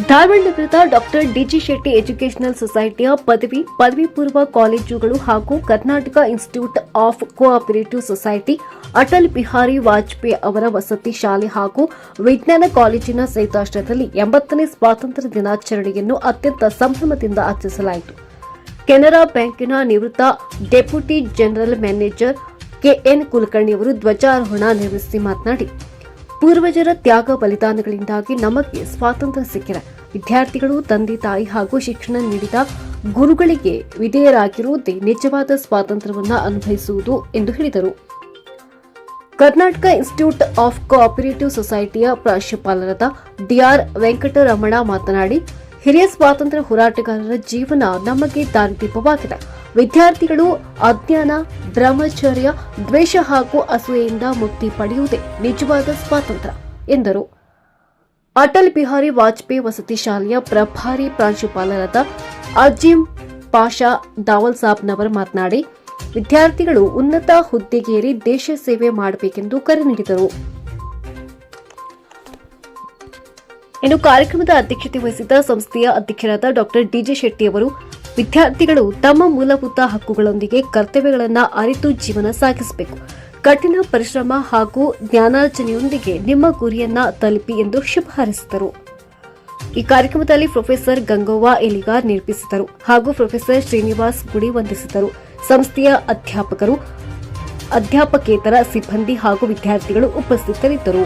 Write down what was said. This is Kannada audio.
ಧಾರವಾಡ ನಗರದ ಡಾಕ್ಟರ್ ಡಿಜಿ ಶೆಟ್ಟಿ ಎಜುಕೇಷನಲ್ ಸೊಸೈಟಿಯ ಪದವಿ ಪೂರ್ವ ಕಾಲೇಜುಗಳು ಹಾಗೂ Karnataka institute of cooperative society Atal Bihari Vajpayee ಅವರ ವಸತಿ ಶಾಲೆ ಹಾಗೂ ವಿಜ್ಞಾನ ಕಾಲೇಜಿನ ಸಂಯುಕ್ತಾಶ್ರಯದಲ್ಲಿ 80ನೇ ಸ್ವಾತಂತ್ರ್ಯ ದಿನಾಚರಣೆಯನ್ನು ಅತ್ಯಂತ ಸಂಭ್ರಮದಿಂದ ಆಚರಿಸಲಾಯಿತು. ಕೆನರಾ ಬ್ಯಾಂಕಿನ ನಿವೃತ್ತ ಡೆಪ್ಯೂಟಿ ಜನರಲ್ ಮ್ಯಾನೇಜರ್ ಕೆಎನ್ ಕುಲಕರ್ಣಿಯವರು ಧ್ವಜಾರೋಹಣ ನಿರ್ವಹಿಸಿ ಮಾತನಾಡಿ, ಪೂರ್ವಜರ ತ್ಯಾಗ ಬಲಿದಾನಗಳಿಂದಾಗಿ ನಮಗೆ ಸ್ವಾತಂತ್ರ್ಯ ಸಿಕ್ಕಿದೆ. ವಿದ್ಯಾರ್ಥಿಗಳು ತಂದೆ ತಾಯಿ ಹಾಗೂ ಶಿಕ್ಷಣ ನೀಡಿದ ಗುರುಗಳಿಗೆ ವಿಧೇಯರಾಗಿರುವುದೇ ನಿಜವಾದ ಸ್ವಾತಂತ್ರ್ಯವನ್ನು ಅನುಭವಿಸುವುದು ಎಂದು ಹೇಳಿದರು. ಕರ್ನಾಟಕ ಇನ್ಸ್ಟಿಟ್ಯೂಟ್ ಆಫ್ ಕೋಆಪರೇಟಿವ್ ಸೊಸೈಟಿಯ ಪ್ರಾಂಶುಪಾಲರಾದ ಡಿಆರ್ ವೆಂಕಟರಮಣ ಮಾತನಾಡಿ, ಹಿರಿಯ ಸ್ವಾತಂತ್ರ್ಯ ಹೋರಾಟಗಾರರ ಜೀವನ ನಮಗೆ ದಾರಿದೀಪವಾಗಿದೆ. ವಿದ್ಯಾರ್ಥಿಗಳು ಅಜ್ಞಾನ, ಬ್ರಹ್ಮಚರ್ಯ, ದ್ವೇಷ ಹಾಗೂ ಅಸೂಯೆಯಿಂದ ಮುಕ್ತಿ ಪಡೆಯುವುದೇ ನಿಜವಾದ ಸ್ವಾತಂತ್ರ್ಯ ಎಂದರು. ಅಟಲ್ ಬಿಹಾರಿ ವಾಜಪೇಯಿ ವಸತಿ ಶಾಲೆಯ ಪ್ರಭಾರಿ ಪ್ರಾಂಶುಪಾಲರಾದ ಅಜೀಂ ಪಾಷಾ ದಾವಲ್ ಸಾಬ್ನವರ್ ಮಾತನಾಡಿ, ವಿದ್ಯಾರ್ಥಿಗಳು ಉನ್ನತ ಹುದ್ದೆಗೇರಿ ದೇಶ ಸೇವೆ ಮಾಡಬೇಕೆಂದು ಕರೆ ನೀಡಿದರು. ಇನ್ನು ಕಾರ್ಯಕ್ರಮದ ಅಧ್ಯಕ್ಷತೆ ವಹಿಸಿದ್ದ ಸಂಸ್ಥೆಯ ಅಧ್ಯಕ್ಷರಾದ ಡಾಕ್ಟರ್ ಡಿಜೆ ಶೆಟ್ಟಿ ಅವರು, ವಿದ್ಯಾರ್ಥಿಗಳು ತಮ್ಮ ಮೂಲಭೂತ ಹಕ್ಕುಗಳೊಂದಿಗೆ ಕರ್ತವ್ಯಗಳನ್ನು ಅರಿತು ಜೀವನ ಸಾಗಿಸಬೇಕು. ಕಠಿಣ ಪರಿಶ್ರಮ ಹಾಗೂ ಜ್ಞಾನಾರ್ಜನೆಯೊಂದಿಗೆ ನಿಮ್ಮ ಗುರಿಯನ್ನ ತಲುಪಿ ಎಂದು ಶುಭ ಹಾರೈಸಿದರು. ಈ ಕಾರ್ಯಕ್ರಮದಲ್ಲಿ ಪ್ರೊಫೆಸರ್ ಗಂಗೋವಾ ಎಲಿಗಾರ್ ನಿರೂಪಿಸಿದರು ಹಾಗೂ ಪ್ರೊಫೆಸರ್ ಶ್ರೀನಿವಾಸ್ ಗುಡಿ ವಂದಿಸಿದರು. ಸಂಸ್ಥೆಯ ಅಧ್ಯಾಪಕರು, ಅಧ್ಯಾಪಕೇತರ ಸಿಬ್ಬಂದಿ ಹಾಗೂ ವಿದ್ಯಾರ್ಥಿಗಳು ಉಪಸ್ಥಿತರಿದ್ದರು.